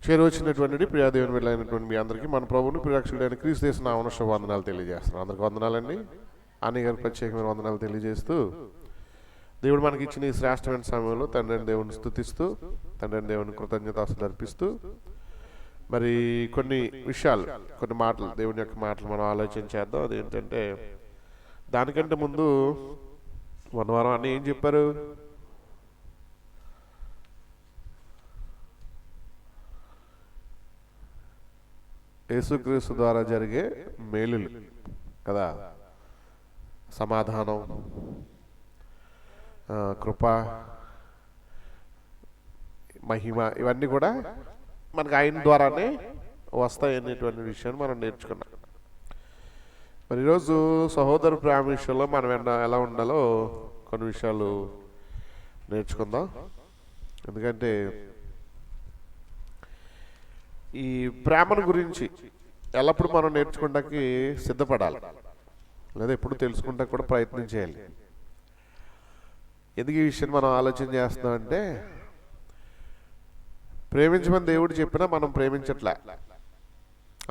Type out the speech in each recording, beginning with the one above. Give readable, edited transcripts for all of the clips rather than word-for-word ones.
చేరువచ్చినటువంటి ప్రియాదేవుని వెళ్ళైనటువంటి మీ అందరికీ మన ప్రభువుని ప్రియరక్షకుడైన క్రీస్తు యేసు నామమున శుభవందనాలు తెలియజేస్తున్నాను. అందరికి వందనాలండి. అన్ని గారికి ప్రత్యేకమైన వందనాలు తెలియజేస్తూ దేవుడు మనకి ఇచ్చిన ఈ శ్రేష్టమైన సమయంలో తండ్రిని దేవుని స్తుతిస్తూ తండ్రిని దేవుని కృతజ్ఞతాస్తులు అర్పిస్తూ మరి కొన్ని విషయాలు కొన్ని మాటలు దేవుని యొక్క మాటలు మనం ఆలోచన చేద్దాం. అదేంటంటే దానికంటే ముందు వారం అన్న ఏం చెప్పారు? యేసుక్రీస్తు ద్వారా జరిగే మేలులు కదా, సమాధానం, కృప, మహిమ, ఇవన్నీ కూడా మనకు ఆయన ద్వారానే వస్తాయనేటువంటి విషయాన్ని మనం నేర్చుకున్నాం. మరి ఈరోజు సహోదర ప్రేమ విషయంలో మనం ఎలా ఉండాలో కొన్ని విషయాలు నేర్చుకుందాం. ఎందుకంటే ఈ ప్రేమను గురించి ఎల్లప్పుడూ మనం నేర్చుకోవడానికి సిద్ధపడాలి, లేదా ఎప్పుడు తెలుసుకుంటానికి కూడా ప్రయత్నం చేయాలి. ఎందుకు ఈ విషయం మనం ఆలోచన చేస్తున్నామంటే, ప్రేమించమని దేవుడు చెప్పినా మనం ప్రేమించట్లే,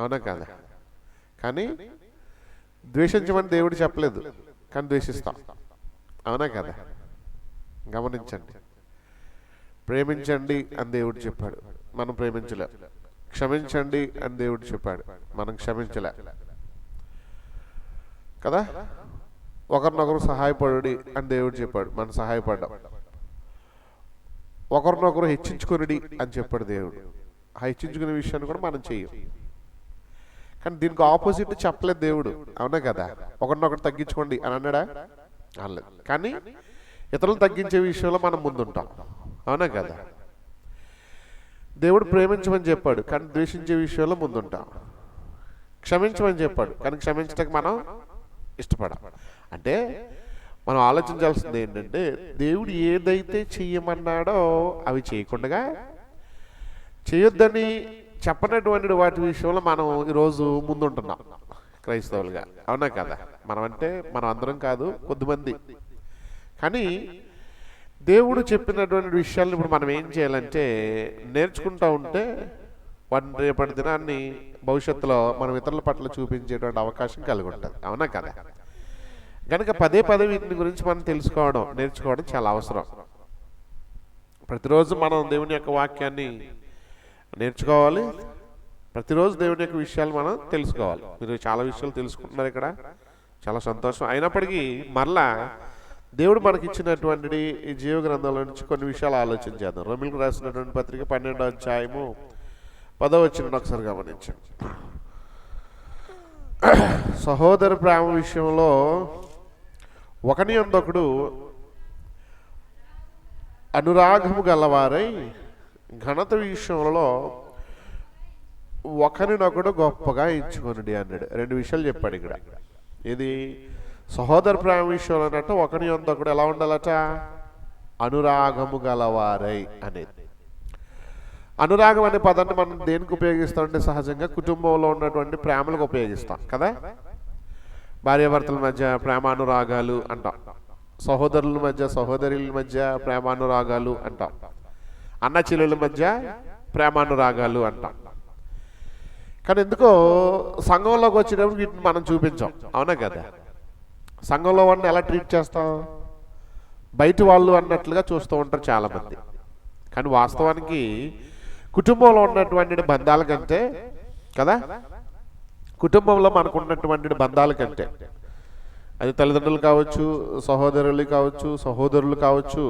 అవునా కాదా? కానీ ద్వేషించమని దేవుడు చెప్పలేదు, కానీ ద్వేషిస్తాం, అవునా కదా? గమనించండి. ప్రేమించండి అని దేవుడు చెప్పాడు, మనం ప్రేమించలే. క్షమించండి అని దేవుడు చెప్పాడు, మనం క్షమించలే కదా. ఒకరినొకరు సహాయపడుడి అని దేవుడు చెప్పాడు, మనం సహాయపడ్డాం. ఒకరినొకరు హెచ్చించుకునిడి అని చెప్పాడు దేవుడు, ఆ హెచ్చించుకునే విషయాన్ని కూడా మనం చెయ్యం. కానీ దీనికి ఆపోజిట్ చెప్పలేదు దేవుడు, అవునా కదా? ఒకరినొకరు తగ్గించుకోండి అని అన్నాడా? అనలేదు. కానీ ఇతరులు తగ్గించే విషయంలో మనం ముందుంటాం, అవునా కదా? దేవుడు ప్రేమించమని చెప్పాడు, కానీ ద్వేషించే విషయంలో ముందుంటాం. క్షమించమని చెప్పాడు, కానీ క్షమించడానికి మనం ఇష్టపడాం. అంటే మనం ఆలోచించాల్సింది ఏంటంటే, దేవుడు ఏదైతే చెయ్యమన్నాడో అవి చేయకుండా, చేయొద్దని చెప్పనటువంటి వాటి విషయంలో మనం ఈరోజు ముందుంటున్నాం క్రైస్తవులుగా, అవునా కదా? మనం అందరం కాదు, కొద్దిమంది. కానీ దేవుడు చెప్పినటువంటి విషయాలను ఇప్పుడు మనం ఏం చేయాలంటే నేర్చుకుంటూ ఉంటే వాటిని రేపటి దినాన్ని భవిష్యత్తులో మనం ఇతరుల పట్ల చూపించేటువంటి అవకాశం కలిగి ఉంటుంది, అవునా కదా? కనుక పదే వీటిని గురించి మనం తెలుసుకోవడం, నేర్చుకోవడం చాలా అవసరం. ప్రతిరోజు మనం దేవుని యొక్క వాక్యాన్ని నేర్చుకోవాలి, ప్రతిరోజు దేవుని యొక్క విషయాలు మనం తెలుసుకోవాలి. మీరు చాలా విషయాలు తెలుసుకుంటున్నారు ఇక్కడ, చాలా సంతోషం. అయినప్పటికీ మరలా దేవుడు మనకి ఇచ్చినటువంటి ఈ జీవ గ్రంథంలో నుంచి కొన్ని విషయాలు ఆలోచన చేద్దాం. రోమిలకు రాసినటువంటి పత్రిక 12వ అధ్యాయము 10వ వచనం ఒకసారి గమనించండి. సహోదర ప్రేమ విషయంలో ఒకని యందొకడు అనురాగము గలవారై ఘనత విషయంలో ఒకరినొకడు గొప్పగా ఎంచుకొనుడి అన్నాడు. రెండు విషయాలు చెప్పాడు ఇక్కడ. ఇది సహోదర ప్రేమ విషయంలో అన్నట్టు ఒకని యందొకడు ఎలా ఉండాలట? అనురాగము గలవారై అనేది. అనురాగం అనే పదాన్ని మనం దేనికి ఉపయోగిస్తామంటే సహజంగా కుటుంబంలో ఉన్నటువంటి ప్రేమలకు ఉపయోగిస్తాం కదా. భార్యాభర్తల మధ్య ప్రేమానురాగాలు అంటాం, సహోదరుల మధ్య సహోదరుల మధ్య ప్రేమానురాగాలు అంటాం, అన్న చెల్లెల మధ్య ప్రేమానురాగాలు అంటాం. కానీ ఎందుకో సంఘంలోకి వచ్చేటప్పుడు వీటిని మనం చూపించాం, అవునా కదా? సంఘంలో వాళ్ళని ఎలా ట్రీట్ చేస్తాం? బయట వాళ్ళు అన్నట్లుగా చూస్తూ ఉంటారు చాలామంది. కానీ వాస్తవానికి కుటుంబంలో ఉన్నటువంటి బంధాల కంటే కదా, కుటుంబంలో మనకు ఉన్నటువంటి బంధాల కంటే, అది తల్లిదండ్రులు కావచ్చు, సహోదరులు కావచ్చు, సహోదరులు కావచ్చు,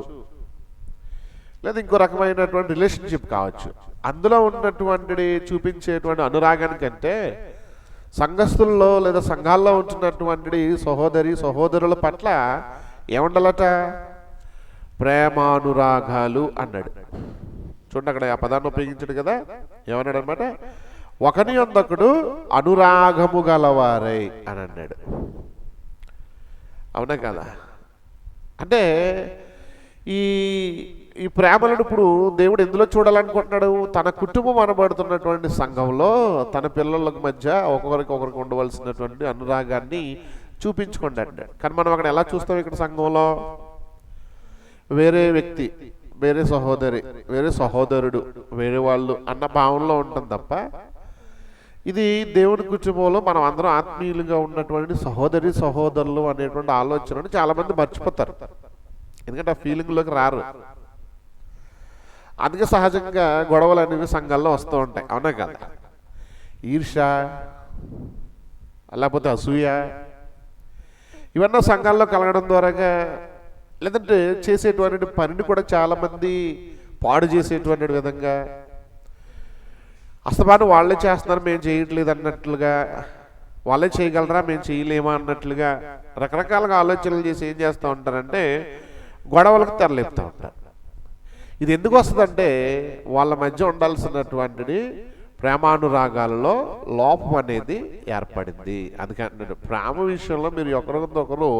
లేదా ఇంకో రకమైనటువంటి రిలేషన్షిప్ కావచ్చు, అందులో ఉన్నటువంటి చూపించేటువంటి అనురాగానికంటే సంఘస్థుల్లో లేదా సంఘాల్లో ఉంటున్నటువంటి సహోదరుల పట్ల ఏముండాలట? ప్రేమానురాగాలు అన్నాడు. చూడండి, అక్కడ ఆ పదాన్ని ఉపయోగించాడు కదా. ఏమన్నాడు అనమాట? ఒకని యందొకడు అనురాగము గలవారై అని అన్నాడు, అవునా కదా? అంటే ఈ ప్రేమలను ఇప్పుడు దేవుడు ఎందులో చూడాలనుకుంటున్నాడు? తన కుటుంబం అనబడుతున్నటువంటి సంఘంలో తన పిల్లల మధ్య ఒకరికి ఉండవలసినటువంటి అనురాగాన్ని చూపించుకోండి అన్నాడు. కానీ మనం అక్కడ ఎలా చూస్తాం? ఇక్కడ సంఘంలో వేరే వ్యక్తి వేరే సహోదరి, వేరే సహోదరుడు, వేరే వాళ్ళు అన్న భావంలో ఉంటుంది తప్ప ఇది దేవుని కుటుంబంలో మనం అందరం ఆత్మీయులుగా ఉన్నటువంటి సహోదరి సహోదరులు అనేటువంటి ఆలోచనను చాలామంది మర్చిపోతారు. ఎందుకంటే ఆ ఫీలింగ్లోకి రారు. అందుకే సహజంగా గొడవలు అనేవి సంఘాల్లో వస్తూ ఉంటాయి. అవునా కదా? ఈర్ష, లేకపోతే అసూయ, ఇవన్నీ సంఘాల్లో కలగడం ద్వారాగా, లేదంటే చేసేటువంటి పనిని కూడా చాలామంది పాడు చేసేటువంటి విధంగా, అస్తమాను వాళ్ళే చేస్తున్నారు మేము చేయట్లేదు అన్నట్లుగా, వాళ్ళే చేయగలరా మేము చేయలేమా అన్నట్లుగా రకరకాలుగా ఆలోచనలు చేసి ఏం చేస్తూ ఉంటారంటే గొడవలకు తెరలేపుతూ ఉంటారు. ఇది ఎందుకు వస్తుందంటే వాళ్ళ మధ్య ఉండాల్సినటువంటి ప్రేమానురాగాలలో లోపం అనేది ఏర్పడింది. అందుకంటే ప్రేమ విషయంలో మీరు ఒకరికొకరు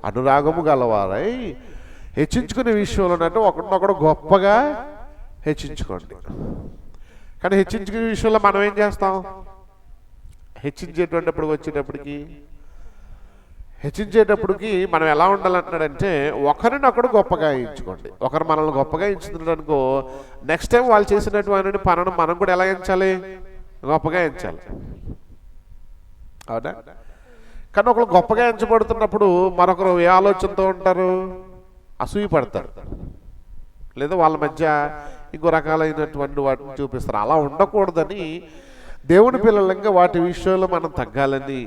అనురాగము గలవారై హెచ్చించుకునే విషయంలోనంటే ఒకరినొకడు గొప్పగా హెచ్చించుకోండి. కానీ హెచ్చించుకునే విషయంలో మనం ఏం చేస్తాం? హెచ్చించేటప్పటికి మనం ఎలా ఉండాలంటున్నాడంటే ఒకరినొకడు గొప్పగా ఎంచుకోండి. ఒకరు మనల్ని గొప్పగా ఎంచుతున్నారనుకో, నెక్స్ట్ టైం వాళ్ళు చేసినటువంటి పనులను మనం కూడా ఎలా ఎంచాలి? గొప్పగా ఎంచాలి. అవునా? కానీ ఒకరు గొప్పగా ఎంచబడుతున్నప్పుడు మరొకరు ఏ ఆలోచనతో ఉంటారు? అసూయ పడతారు, లేదా వాళ్ళ మధ్య ఇంకో రకాలైనటువంటి వాటిని చూపిస్తారు. అలా ఉండకూడదని దేవుని పిల్లలంగా వాటి విషయంలో మనం తగ్గాలని,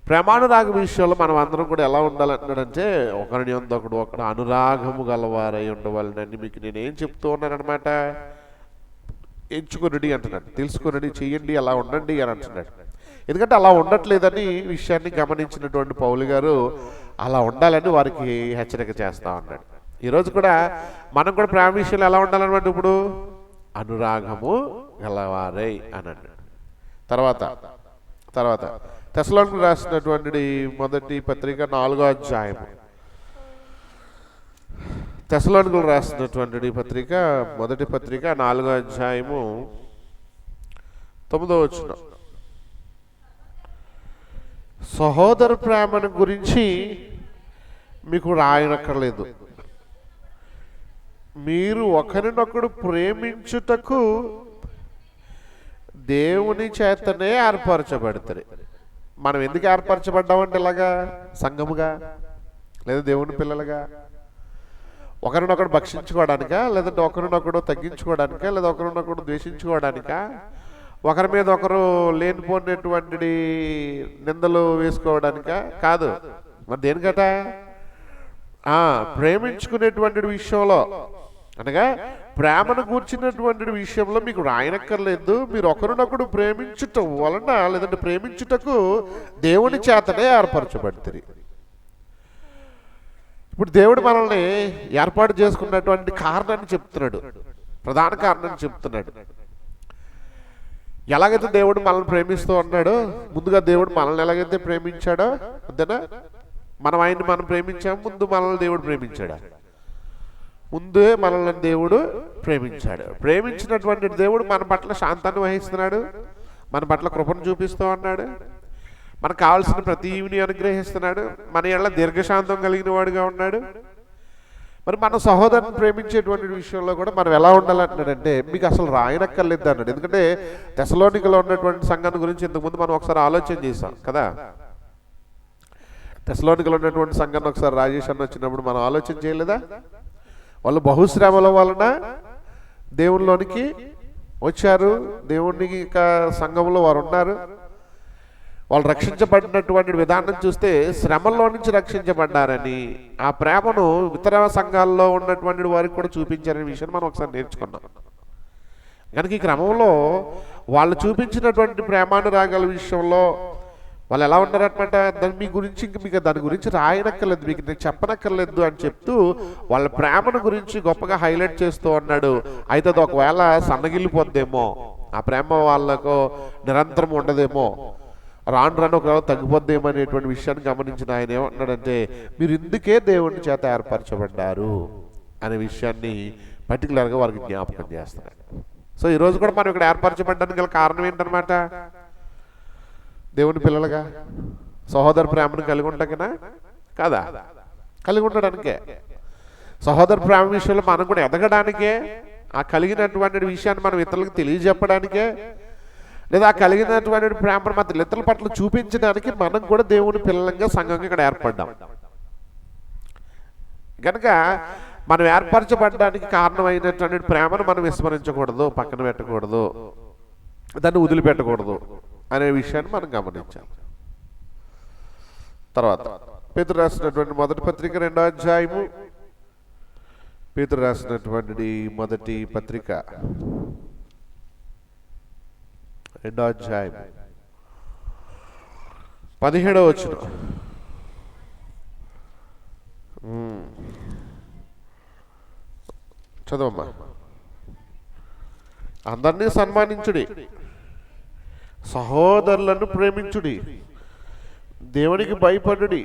ప్రేమానురాగ విషయంలో మనం అందరం కూడా ఎలా ఉండాలంటున్నాడంటే ఒకరిని ఒకడు అనురాగము గలవారై ఉండవాలని మీకు నేనేం చెప్తూ ఉన్నానమాట. ఎంచుకొనడి అంటున్నాడు, తెలుసుకొనడి, చెయ్యండి, అలా ఉండండి అని అంటున్నాడు. ఎందుకంటే అలా ఉండట్లేదని విషయాన్ని గమనించినటువంటి పౌలు గారు అలా ఉండాలని వారికి హెచ్చరిక చేస్తూ ఉన్నాడు. ఈరోజు కూడా మనం కూడా ప్రేమ విషయంలో ఎలా ఉండాలన్నమాట? ఇప్పుడు అనురాగము గలవారై అని అన్నాడు. తర్వాత తెస్సలోనికీయులకు రాసినటువంటి మొదటి పత్రిక 4వ అధ్యాయము, తెస్సలోనికీయులకు రాసినటువంటి పత్రిక మొదటి పత్రిక 4వ అధ్యాయము 9వ వచనం. సహోదర ప్రేమను గురించి మీకు రాయనక్కర్లేదు, మీరు ఒకరినొకడు ప్రేమించుటకు దేవుని చేతనే ఏర్పరచబడతారు. మనం ఎందుకు ఏర్పరచబడ్డామంటే ఇలాగా సంఘముగా, లేదా దేవుని పిల్లలుగా? ఒకరినొకడు భక్షించుకోవడానికా, లేదంటే ఒకరినొకడు తగ్గించుకోవడానికా, లేదా ఒకరినొకడు ద్వేషించుకోవడానికా, ఒకరి మీద ఒకరు లేనిపోయినటువంటి నిందలు వేసుకోవడానికా? కాదు. మరి దేనికట? ప్రేమించుకునేటువంటి విషయంలో, అనగా ప్రేమను కూర్చున్నటువంటి విషయంలో మీకు రాయనక్కర్లేదు. మీరు ఒకరినొకడు ప్రేమించుట వలన, లేదంటే ప్రేమించుటకు దేవుని చేతనే ఏర్పరచబడతారు. ఇప్పుడు దేవుడు మనల్ని ఏర్పాటు చేసుకున్నటువంటి కారణాన్ని చెప్తున్నాడు, ప్రధాన కారణాన్ని చెప్తున్నాడు. ఎలాగైతే దేవుడు మనల్ని ప్రేమిస్తూ ఉన్నాడో, ముందుగా దేవుడు మనల్ని ఎలాగైతే ప్రేమించాడో అంతేనా? మనం ఆయన్ని మనం ప్రేమించాము, ముందు మనల్ని దేవుడు ప్రేమించాడు. ముందే మనల్ని దేవుడు ప్రేమించాడు. ప్రేమించినటువంటి దేవుడు మన పట్ల శాంతాన్ని వహిస్తున్నాడు, మన పట్ల కృపను చూపిస్తూ ఉన్నాడు, మనకు కావాల్సిన ప్రతి ఈవిని అనుగ్రహిస్తున్నాడు, మన ఎడల దీర్ఘశాంతం కలిగిన వాడుగా ఉన్నాడు. మరి మన సహోదరుని ప్రేమించేటువంటి విషయంలో కూడా మనం ఎలా ఉండాలంటున్నాడంటే మీకు అసలు రాయనక్కర్లేదు అన్నాడు. ఎందుకంటే తెస్సలోనికలో ఉన్నటువంటి సంఘాన్ని గురించి ఇంతకుముందు మనం ఒకసారి ఆలోచన చేసాం కదా. తెస్సలోనికలో ఉన్నటువంటి సంఘాన్ని ఒకసారి రాజేష్ అన్న వచ్చినప్పుడు మనం ఆలోచన చేయలేదా? వాళ్ళు బహుశ్రమల వలన దేవునిలోనికి వచ్చారు, దేవునికి సంఘంలో వారు ఉన్నారు. వాళ్ళు రక్షించబడినటువంటి విధానం చూస్తే శ్రమల్లో నుంచి రక్షించబడ్డారని, ఆ ప్రేమను ఇతర సంఘాల్లో ఉన్నటువంటి వారికి కూడా చూపించారనే విషయాన్ని మనం ఒకసారి నేర్చుకున్నాం. కనుక ఈ క్రమంలో వాళ్ళు చూపించినటువంటి ప్రేమానురాగాల విషయంలో వాళ్ళు ఎలా ఉన్నారనమాట? మీ గురించి ఇంక మీకు దాని గురించి రాయనక్కర్లేదు, మీకు నేను చెప్పనక్కర్లేదు అని చెప్తూ వాళ్ళ ప్రేమను గురించి గొప్పగా హైలైట్ చేస్తూ ఉన్నాడు. అయితే అది ఒకవేళ సన్నగిల్లిపోద్దేమో, ఆ ప్రేమ వాళ్ళకు నిరంతరం ఉండదేమో, రాను ఒకవేళ తగ్గిపోద్దేమో అనేటువంటి విషయాన్ని గమనించిన ఆయన ఏమంటున్నాడంటే మీరు ఇందుకే దేవుని చేత ఏర్పరచబడ్డారు అనే విషయాన్ని పర్టికులర్గా వారికి జ్ఞాపకం చేస్తున్నాడు. సో ఈరోజు కూడా మనం ఇక్కడ ఏర్పరచబడ్డానికి గల కారణం ఏంటనమాట? దేవుని పిల్లలుగా సహోదర ప్రేమను కలిగి ఉంటాకనా? కాదా? కలిగి ఉండడానికే. సహోదర ప్రేమ విషయంలో మనం కూడా ఎదగడానికే, ఆ కలిగినటువంటి విషయాన్ని మనం ఇతరులకు తెలియజెప్పడానికే, లేదా ఆ కలిగినటువంటి ప్రేమను మన ఇతరుల పట్ల చూపించడానికి మనం కూడా దేవుని పిల్లలంగా సంఘంగా ఇక్కడ ఏర్పడ్డాం. కనుక మనం ఏర్పరచబడడానికి కారణమైనటువంటి ప్రేమను మనం విస్మరించకూడదు, పక్కన పెట్టకూడదు, దాన్ని వదిలిపెట్టకూడదు అనే విషయాన్ని మనం గమనించాలి. తర్వాత పేతురు రాసినటువంటి మొదటి పత్రిక 2వ అధ్యాయము, పేతురు రాసినటువంటి మొదటి పత్రిక 2వ అధ్యాయం 17వ వచనం. చదవమ్మా. అందరినీ సన్మానించుడి, సహోదరులను ప్రేమించుడి, దేవునికి భయపడుడి,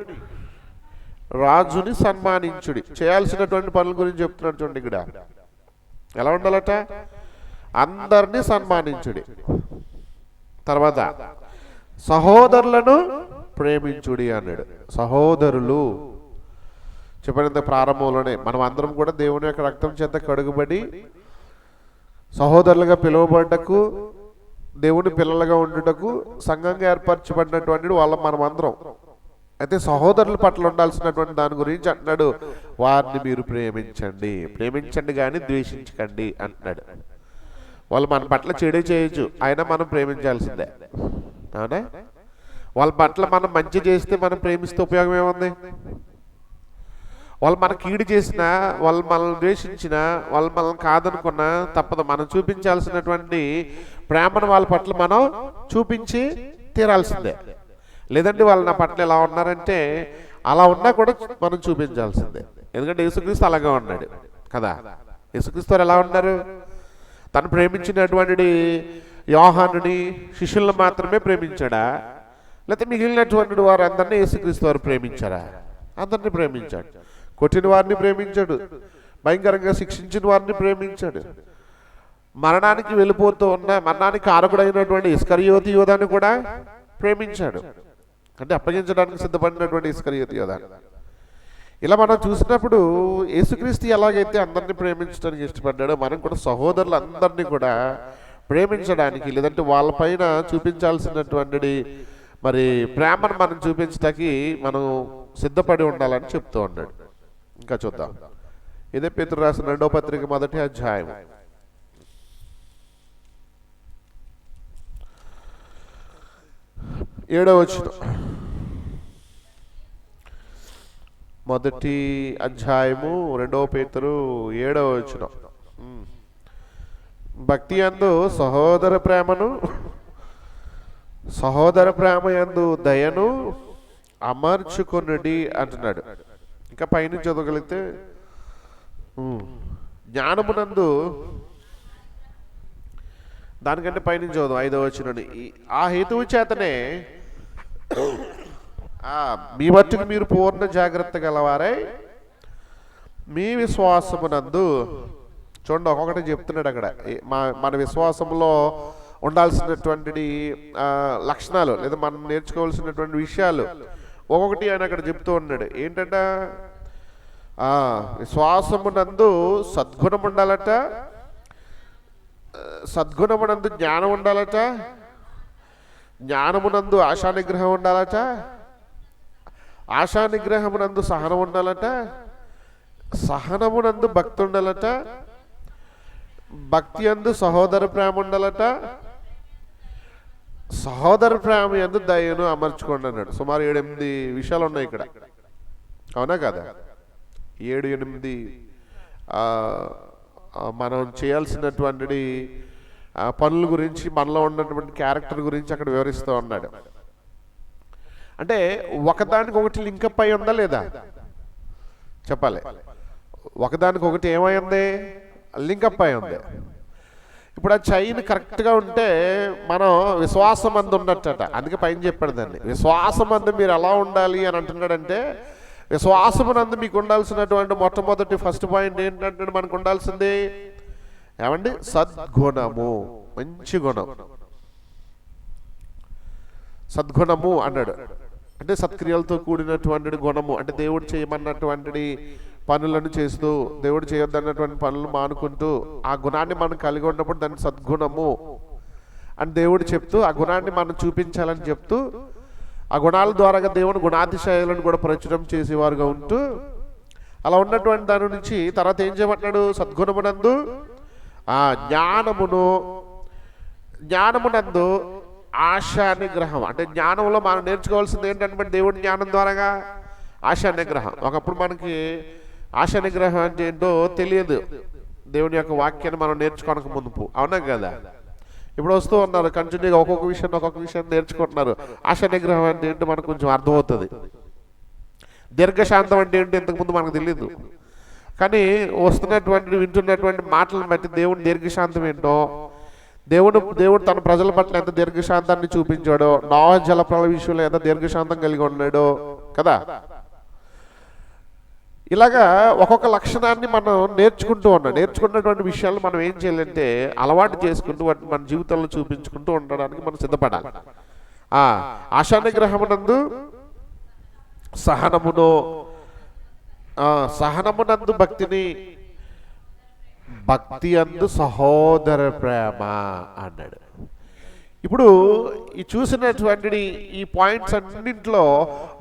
రాజుని సన్మానించుడి. చేయాల్సినటువంటి పనుల గురించి చెప్తున్నాడు చూడండి. ఇక్కడ ఎలా ఉండాలట? అందరినీ సన్మానించుడి, తర్వాత సహోదరులను ప్రేమించుడి అన్నాడు. సహోదరులు చెప్పినంత ప్రారంభంలోనే మనం అందరం కూడా దేవుని యొక్క రక్తం చేత కడుగుబడి సహోదరులుగా పిలువబడ్డకు, దేవుని పిల్లలుగా ఉండుటకు సంఘంగా ఏర్పరచబడినటువంటి వాళ్ళ మనం అందరం. అయితే సహోదరుల పట్ల ఉండాల్సినటువంటి దాని గురించి అంటున్నాడు, వారిని మీరు ప్రేమించండి, ప్రేమించండి కానీ ద్వేషించకండి అంటున్నాడు. వాళ్ళు మన పట్ల చెడే చేయొచ్చు, అయినా మనం ప్రేమించాల్సిందే. అవునా? వాళ్ళ పట్ల మనం మంచి చేస్తే మనం ప్రేమిస్తే ఉపయోగం ఏముంది? వాళ్ళు మన కీడు చేసినా, వాళ్ళు మనల్ని ద్వేషించినా, వాళ్ళు మనల్ని కాదనుకున్నా తప్పదు. మనం చూపించాల్సినటువంటి ప్రేమను వాళ్ళ పట్ల మనం చూపించి తీరాల్సిందే. లేదంటే వాళ్ళు నా పట్ల ఎలా ఉన్నారంటే అలా ఉన్నా కూడా మనం చూపించాల్సిందే. ఎందుకంటే యేసుక్రీస్తు అలాగే ఉన్నాడు కదా. యేసుక్రీస్తు ఎలా ఉన్నారు? తను ప్రేమించినటువంటి యోహానుని శిష్యులను మాత్రమే ప్రేమించాడా, లేకపోతే మిగిలినటువంటి వారు అందరినీ యేసుక్రీస్తు వారు ప్రేమించారా? అందరినీ ప్రేమించాడు. కొట్టిన వారిని ప్రేమించాడు, భయంకరంగా శిక్షించిన వారిని ప్రేమించాడు, మరణానికి వెళ్ళిపోతూ ఉన్న మరణానికి కారకుడైనటువంటి ఇస్కరియోతు యోధాన్ని కూడా ప్రేమించాడు. అంటే అప్పగించడానికి సిద్ధపడినటువంటి ఇస్కరియోతు యోధాన్ని. ఇలా మనం చూసినప్పుడు యేసుక్రీస్తు ఎలాగైతే అందరినీ ప్రేమించడానికి ఇష్టపడ్డాడో మనం కూడా సహోదరులందరినీ కూడా ప్రేమించడానికి, లేదంటే వాళ్ళపైన చూపించాల్సినటువంటి మరి ప్రేమను మనం చూపించడానికి మనం సిద్ధపడి ఉండాలని చెప్తూ ఉన్నాడు. ఇంకా చూద్దాం. ఇదే పేతురు రాసిన 2వ పత్రిక 1వ అధ్యాయం 7వ వచనం. 1వ అధ్యాయము 2వ పేతురు 7వ వచనం. భక్తి యందు సహోదర ప్రేమను, సహోదర ప్రేమ యందు దయను అమర్చుకొనుడి అంటున్నాడు. ఇంకా పైన చదవగలిగితే జ్ఞానమునందు, దానికంటే పైనుంచి చదువు 5వ వచనం. ఆ హేతువు చేతనే మీ మట్టుకు మీరు పూర్ణ జాగ్రత్త గలవారై మీ విశ్వాసమునందు, చూడండి ఒక్కొక్కటి చెప్తున్నాడు అక్కడ. మన విశ్వాసంలో ఉండాల్సినటువంటి లక్షణాలు లేదా మనం నేర్చుకోవాల్సినటువంటి విషయాలు ఒక్కొక్కటి ఆయన అక్కడ చెప్తూ ఉన్నాడు. ఏంటంట? విశ్వాసమునందు సద్గుణం ఉండాలట, సద్గుణమునందు జ్ఞానం ఉండాలట, జ్ఞానమునందు ఆశానిగ్రహం ఉండాలట, ఆశానిగ్రహమునందు సహనం ఉండాలట, సహనమునందు భక్తి ఉండాలట, భక్తి యందు సహోదర ప్రేమ ఉండాలట, సహోదర ప్రేమ యందు దయను అమర్చుకోండి అన్నాడు. సుమారు 7-8 విషయాలు ఉన్నాయి ఇక్కడ. అవునా కదా? 7-8 మనం చేయాల్సినటువంటి పనుల గురించి, మనలో ఉన్నటువంటి క్యారెక్టర్ గురించి అక్కడ వివరిస్తూ ఉన్నాడు. అంటే ఒకదానికి ఒకటి లింకప్ అయి ఉందా లేదా చెప్పాలి. ఒకదానికి ఒకటి ఏమైంది? లింకప్ అయి ఉంది. ఇప్పుడు ఆ చైన్ కరెక్ట్గా ఉంటే మనం విశ్వాసం అందు ఉన్నట్టట. అందుకే పైన చెప్పాడు దాన్ని. విశ్వాసం అందు మీరు ఎలా ఉండాలి అని అంటున్నాడంటే, విశ్వాసమునందు మీకు ఉండాల్సినటువంటి మొట్టమొదటి ఫస్ట్ పాయింట్ ఏంటంటే మనకు ఉండాల్సింది ఏమండి? సద్గుణము, మంచి గుణం. సద్గుణము అన్నాడు అంటే సత్క్రియలతో కూడినటువంటి గుణము, అంటే దేవుడు చేయమన్నటువంటి పనులను చేస్తూ దేవుడు చేయొద్దన్నటువంటి పనులు మానుకుంటూ ఆ గుణాన్ని మనం కలిగి ఉన్నప్పుడు దాన్ని సద్గుణము అని దేవుడు చెప్తూ ఆ గుణాన్ని మనం చూపించాలని చెప్తూ ఆ గుణాల ద్వారా దేవుని గుణాతిశయాలను కూడా ప్రచురం చేసేవారుగా ఉంటూ అలా ఉన్నటువంటి దాని నుంచి తర్వాత ఏం చేయమంటున్నాడు? సద్గుణమునందు జ్ఞానమునందు ఆశా నిగ్రహం. అంటే జ్ఞానంలో మనం నేర్చుకోవాల్సింది ఏంటంటే దేవుడి జ్ఞానం ద్వారాగా ఆశా నిగ్రహం. ఒకప్పుడు మనకి ఆశా నిగ్రహం అంటే ఏంటో తెలియదు, దేవుని యొక్క వాక్యాన్ని మనం నేర్చుకోనక మునుపు. అవునా కదా? ఇప్పుడు వస్తూ ఉన్నారు కంటిన్యూగా ఒక్కొక్క విషయం నేర్చుకుంటున్నారు. ఆశా నిగ్రహం అంటే ఏంటో మనకు కొంచెం అర్థమవుతుంది. దీర్ఘశాంతం అంటే ఏంటో ఇంతకుముందు మనకు తెలియదు. కానీ వింటున్నటువంటి మాటలను బట్టి దేవుని దీర్ఘశాంతం ఏంటో, దేవుడు తన ప్రజల పట్ల ఎంత దీర్ఘశాంతాన్ని చూపించాడో, నోవహు జలప్రళయ విషయంలో ఎంత దీర్ఘశాంతం కలిగి ఉన్నాడో కదా. ఇలాగా ఒక్కొక్క లక్షణాన్ని మనం నేర్చుకున్నటువంటి విషయాలు మనం ఏం చేయాలంటే అలవాటు చేసుకుంటూ వాటిని మన జీవితంలో చూపించుకుంటూ ఉండడానికి మనం సిద్ధపడాలి. ఆశా నిగ్రహమునందు సహనమునందు భక్తిని, భక్తి అందు సహోదర ప్రేమ అన్నాడు. ఇప్పుడు ఈ చూసినటువంటి ఈ పాయింట్స్ అన్నింటిలో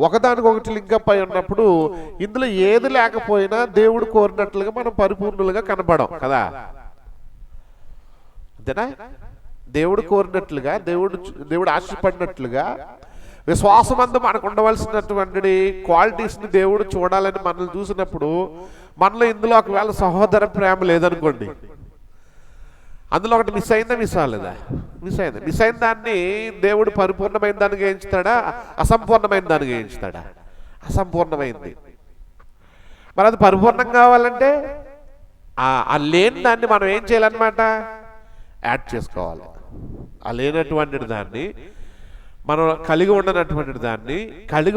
ఒకదానికొకటి లింకప్ అయి ఉన్నప్పుడు ఇందులో ఏది లేకపోయినా దేవుడు కోరినట్లుగా మనం పరిపూర్ణులుగా కనపడం కదా. అంతేనా? దేవుడు కోరినట్లుగా, దేవుడు ఆశపడినట్లుగా విశ్వాసమందు మనకు ఉండవలసినటువంటి క్వాలిటీస్ని దేవుడు చూడాలని మనల్ని చూసినప్పుడు మనలో ఇందులో ఒకవేళ సహోదర ప్రేమ లేదనుకోండి, అందులో ఒకటి మిస్ అయిందా? మిస్ అయిన దాన్ని దేవుడు పరిపూర్ణమైన దానికి ఎంచుతాడా, అసంపూర్ణమైన దానికి ఎంచుతాడా? అసంపూర్ణమైంది. మరి అది పరిపూర్ణం కావాలంటే ఆ లేని దాన్ని మనం ఏం చేయాలన్నమాట? యాడ్ చేసుకోవాలి. ఆ లేనటువంటి దాన్ని మనం కలిగి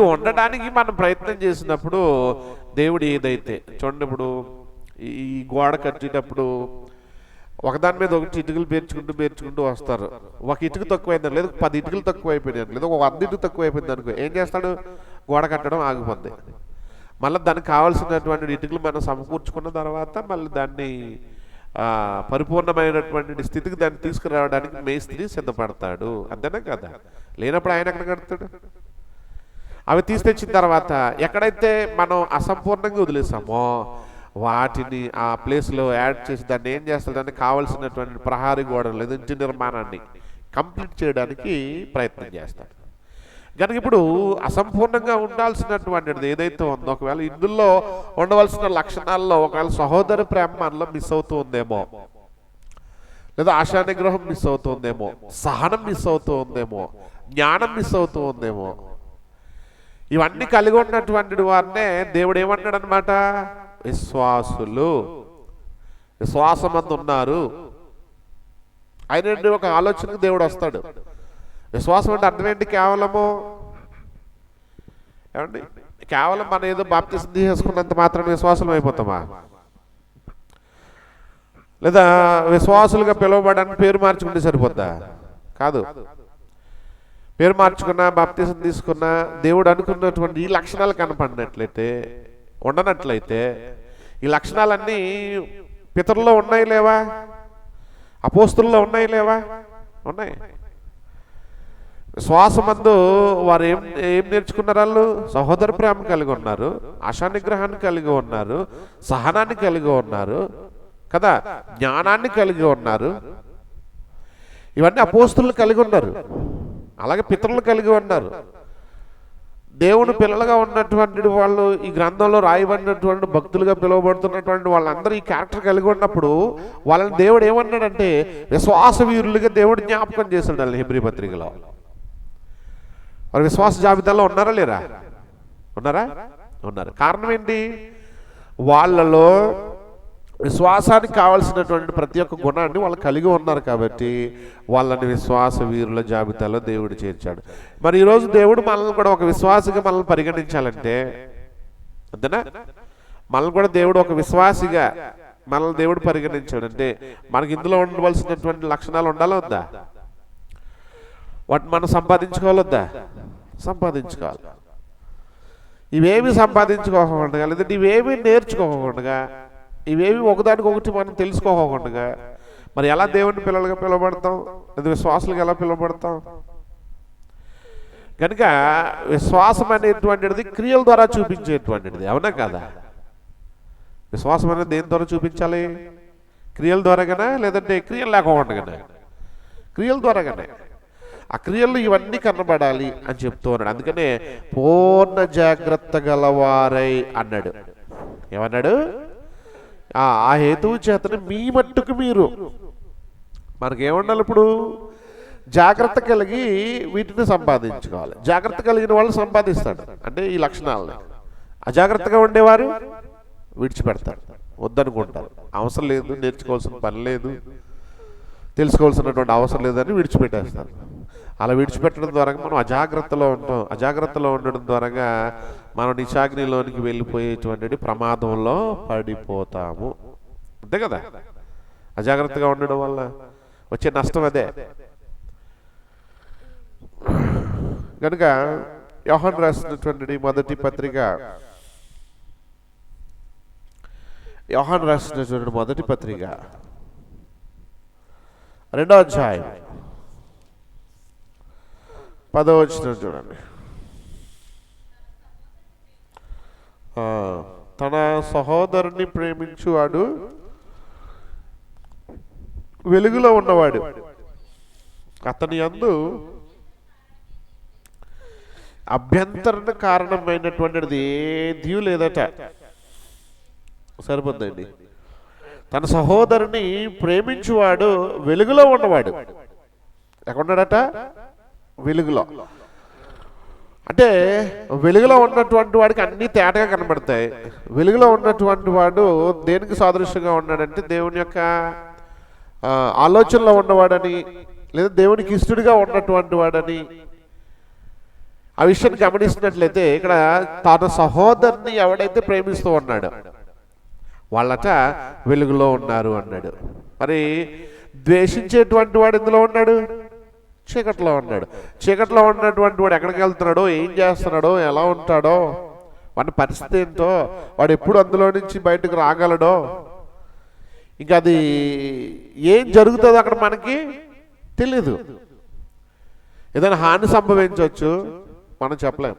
ఉండడానికి మనం ప్రయత్నం చేసినప్పుడు దేవుడు ఏదైతే చూడండి, ఇప్పుడు ఈ గోడ కట్టేటప్పుడు ఒకదాని మీద ఒకటి ఇటుకలు పేర్చుకుంటూ వస్తారు. ఒక ఇటుక తక్కువైంది, లేదు 10 ఇటుకలు తక్కువ అయిపోయినాయి, లేదా ఒక 100 ఇటుక తక్కువ అయిపోయింది అనుకో, ఏం చేస్తాడు? గోడ కట్టడం ఆగిపోద్ది. మళ్ళీ దానికి కావాల్సినటువంటి ఇటుకలు మనం సమకూర్చుకున్న తర్వాత మళ్ళీ దాన్ని పరిపూర్ణమైనటువంటి స్థితికి దాన్ని తీసుకురావడానికి మేస్త్రి సిద్ధపడతాడు. అంతేనా కదా? లేనప్పుడు ఆయన ఎక్కడ కడతాడు? అవి తీసుకొచ్చిన తర్వాత ఎక్కడైతే మనం అసంపూర్ణంగా వదిలేసామో వాటిని ఆ ప్లేస్లో యాడ్ చేసి దాన్ని ఏం చేస్తాడు? దానికి కావాల్సినటువంటి ప్రహారీ గోడలు లేదా ఇంటి నిర్మాణాన్ని కంప్లీట్ చేయడానికి ప్రయత్నం చేస్తాడు. కనుక ఇప్పుడు అసంపూర్ణంగా ఉండాల్సినటువంటిది ఏదైతే ఉందో, ఒకవేళ ఇందులో ఉండవలసిన లక్షణాల్లో ఒకవేళ సహోదర ప్రేమ మనలో మిస్ అవుతూ ఉందేమో, లేదా ఆశా నిగ్రహం మిస్ అవుతుందేమో, సహనం మిస్ అవుతూ ఉందేమో, జ్ఞానం మిస్ అవుతూ ఉందేమో, ఇవన్నీ కలిగి ఉన్నటువంటి వారినే దేవుడు ఏమన్నాడు అనమాట? విశ్వాసమందు ఉన్నారు. ఆయన ఒక ఆలోచనకు దేవుడు వస్తాడు. విశ్వాసం అంటే అర్థం ఏంటి? కేవలం మనం ఏదో బాప్తిసం తీసుకున్నంత మాత్రం విశ్వాసం అయిపోతామా? లేదా విశ్వాసులుగా పిలువబడడానికి పేరు మార్చుకుంటే సరిపోద్దా? కాదు. పేరు మార్చుకున్నా, బాప్తిసం తీసుకున్నా, దేవుడు అనుకున్నటువంటి ఈ లక్షణాలు ఉండనట్లయితే ఈ లక్షణాలన్నీ పితరుల్లో ఉన్నాయి లేవా? అపోస్తుల్లో ఉన్నాయి లేవా? ఉన్నాయి. విశ్వాసమందు వారు ఏం నేర్చుకున్నారు? వాళ్ళు సహోదర ప్రేమ కలిగి ఉన్నారు, ఆశా నిగ్రహాన్ని కలిగి ఉన్నారు, సహనాన్ని కలిగి ఉన్నారు కదా, జ్ఞానాన్ని కలిగి ఉన్నారు. ఇవన్నీ అపోస్తులు కలిగి ఉన్నారు. అలాగే పితరులు కలిగి ఉన్నారు. దేవుని పిల్లలుగా ఉన్నటువంటి వాళ్ళు, ఈ గ్రంథంలో రాయబడినటువంటి భక్తులుగా పిలువబడుతున్నటువంటి వాళ్ళందరూ ఈ క్యారెక్టర్ కలిగి ఉన్నప్పుడు వాళ్ళని దేవుడు ఏమన్నాడంటే విశ్వాస వీరులుగా దేవుడు జ్ఞాపకం చేశాడు. వాళ్ళు హెబ్రీ పత్రికలో వారు విశ్వాస జాబితాలో ఉన్నారా లేరా? ఉన్నారు. కారణం ఏంటి? వాళ్ళలో విశ్వాసానికి కావాల్సినటువంటి ప్రతి ఒక్క గుణాన్ని వాళ్ళు కలిగి ఉన్నారు కాబట్టి వాళ్ళని విశ్వాస వీరుల జాబితాలో దేవుడు చేర్చాడు. మరి ఈరోజు దేవుడు మనల్ని కూడా ఒక విశ్వాసిగా మనల్ని పరిగణించాలంటే, అంతేనా? మనల్ని కూడా దేవుడు ఒక విశ్వాసిగా మనల్ని దేవుడు పరిగణించాడంటే మనకి ఇందులో ఉండవలసినటువంటి లక్షణాలు ఉండాలా వద్దా? వాటిని మనం సంపాదించుకోవాలొద్దా? సంపాదించుకోవాలి. ఇవేమి సంపాదించుకోకుండా, లేదంటే ఇవేమి నేర్చుకోకుండా, ఇవేమి ఒకదానికొకటి మనం తెలుసుకోకుండా మరి ఎలా దేవుని పిల్లలుగా పిలువబడతాం, లేదా విశ్వాసులుగా ఎలా పిలువబడతాం? కనుక విశ్వాసం అనేటువంటిది క్రియల ద్వారా చూపించేటువంటిది, అవునా కదా? విశ్వాసం అనేది దేని ద్వారా చూపించాలి? క్రియల ద్వారాగానే, లేదంటే క్రియలు లేకపోవడం? క్రియల ద్వారాగానే. ఆ క్రియలు ఇవన్నీ కనబడాలి అని చెప్తూ ఉన్నాడు. అందుకనే పూర్ణ జాగ్రత్త గలవారై అన్నాడు. ఏమన్నాడు? ఆ హేతువు చేతనే మీ మట్టుకు మీరు, మనకేముండాలి ఇప్పుడు? జాగ్రత్త కలిగి వీటిని సంపాదించుకోవాలి. జాగ్రత్త కలిగిన వాళ్ళు సంపాదిస్తాడు అంటే ఈ లక్షణాలని. అజాగ్రత్తగా ఉండేవారు విడిచిపెడతారు, వద్దనుకుంటారు, అవసరం లేదు, నేర్చుకోవాల్సిన పని లేదు, తెలుసుకోవాల్సినటువంటి అవసరం లేదని విడిచిపెట్టేస్తారు. అలా విడిచిపెట్టడం ద్వారా మనం అజాగ్రత్తలో ఉంటాం. అజాగ్రత్తలో ఉండడం ద్వారా మనం నిశాగ్నిలోనికి వెళ్ళిపోయేటువంటి ప్రమాదంలో పడిపోతాము. అంతే కదా? అజాగ్రత్తగా ఉండడం వల్ల వచ్చే నష్టం అదే. కనుక యోహాను రాసినటువంటి మొదటి పత్రిక, యోహాను రాసినటువంటి మొదటి పత్రిక 2వ అధ్యాయం 10వ వచనం చూడండి. తన సహోదరుని ప్రేమించువాడు వెలుగులో ఉన్నవాడు, అతని యందు అభ్యంతరణ కారణమైనటువంటిది ఏదీ లేదట. సరిపోద్దండి. తన సహోదరుని ప్రేమించువాడు వెలుగులో ఉన్నవాడు. ఎక్కడున్నాడట? వెలుగులో. అంటే వెలుగులో ఉన్నటువంటి వాడికి అన్ని తేటగా కనబడతాయి. వెలుగులో ఉన్నటువంటి వాడు దేనికి సాదృశ్యంగా ఉన్నాడంటే దేవుని యొక్క ఆలోచనలో ఉన్నవాడని, లేదా దేవునికి ఇష్టడిగా ఉన్నటువంటి వాడని. ఆ విషయాన్ని గమనిస్తున్నట్లయితే ఇక్కడ తన సహోదరుని ఎవడైతే ప్రేమిస్తూ ఉన్నాడో వాళ్ళట వెలుగులో ఉన్నారు అన్నాడు. మరి ద్వేషించేటువంటి వాడు ఎందులో ఉన్నాడు? చీకట్లో ఉన్నాడు. చీకట్లో ఉన్నటువంటి వాడు ఎక్కడికి వెళ్తున్నాడో, ఏం చేస్తున్నాడో, ఎలా ఉంటాడో, వాడి పరిస్థితి ఏంటో, వాడు ఎప్పుడు అందులో నుంచి బయటకు రాగలడో, ఇంకా అది ఏం జరుగుతుందో అక్కడ మనకి తెలీదు. ఏదైనా హాని సంభవించవచ్చు, మనం చెప్పలేం.